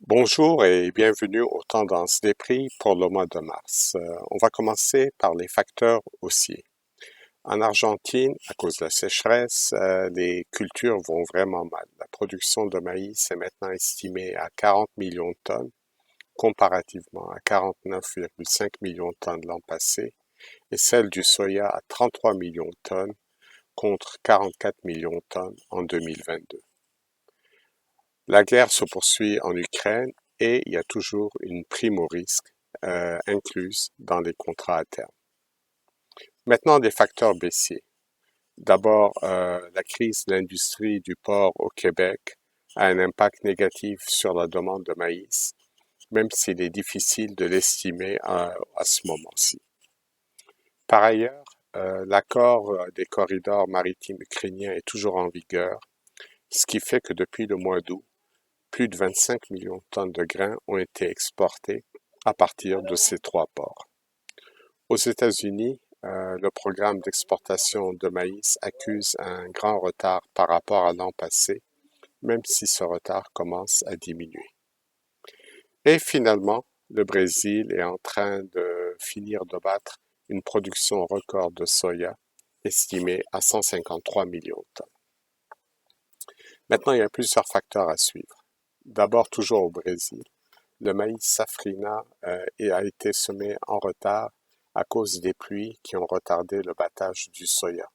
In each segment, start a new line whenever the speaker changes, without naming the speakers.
Bonjour et bienvenue aux tendances des prix pour le mois de mars. On va commencer par les facteurs haussiers. En Argentine, à cause de la sécheresse, les cultures vont vraiment mal. La production de maïs est maintenant estimée à 40 millions de tonnes, comparativement à 49,5 millions de tonnes l'an passé, et celle du soya à 33 millions de tonnes contre 44 millions de tonnes en 2022. La guerre se poursuit en Ukraine et il y a toujours une prime au risque incluse dans les contrats à terme. Maintenant, des facteurs baissiers. D'abord, la crise de l'industrie du porc au Québec a un impact négatif sur la demande de maïs, même s'il est difficile de l'estimer à ce moment-ci. Par ailleurs, l'accord des corridors maritimes ukrainiens est toujours en vigueur, ce qui fait que depuis le mois d'août, plus de 25 millions de tonnes de grains ont été exportés à partir de ces trois ports. Aux États-Unis, le programme d'exportation de maïs accuse un grand retard par rapport à l'an passé, même si ce retard commence à diminuer. Et finalement, le Brésil est en train de finir de battre une production record de soya estimée à 153 millions de tonnes. Maintenant, il y a plusieurs facteurs à suivre. D'abord, toujours au Brésil, le maïs safrina a été semé en retard à cause des pluies qui ont retardé le battage du soya,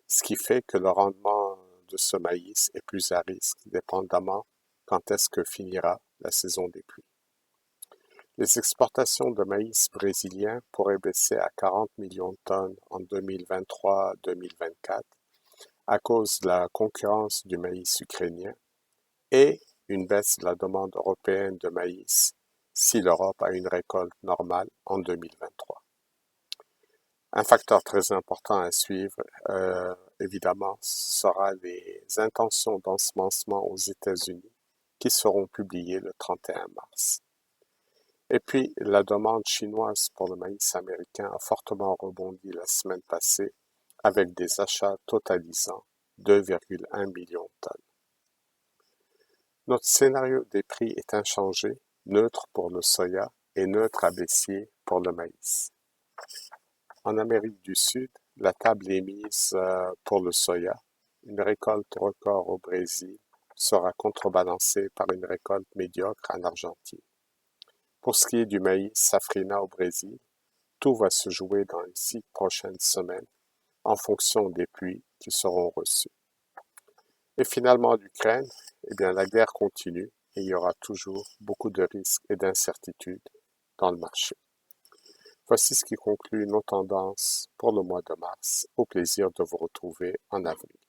ce qui fait que le rendement de ce maïs est plus à risque, dépendamment quand est-ce que finira la saison des pluies. Les exportations de maïs brésilien pourraient baisser à 40 millions de tonnes en 2023-2024 à cause de la concurrence du maïs ukrainien et une baisse de la demande européenne de maïs si l'Europe a une récolte normale en 2023. Un facteur très important à suivre, évidemment, sera les intentions d'ensemencement aux États-Unis qui seront publiées le 31 mars. Et puis, la demande chinoise pour le maïs américain a fortement rebondi la semaine passée avec des achats totalisant 2,1 millions de tonnes. Notre scénario des prix est inchangé, neutre pour le soya et neutre à baissier pour le maïs. En Amérique du Sud, la table est mise pour le soya. Une récolte record au Brésil sera contrebalancée par une récolte médiocre en Argentine. Pour ce qui est du maïs safrina au Brésil, tout va se jouer dans les 6 prochaines semaines en fonction des pluies qui seront reçues. Et finalement, l'Ukraine, eh bien, la guerre continue et il y aura toujours beaucoup de risques et d'incertitudes dans le marché. Voici ce qui conclut nos tendances pour le mois de mars. Au plaisir de vous retrouver en avril.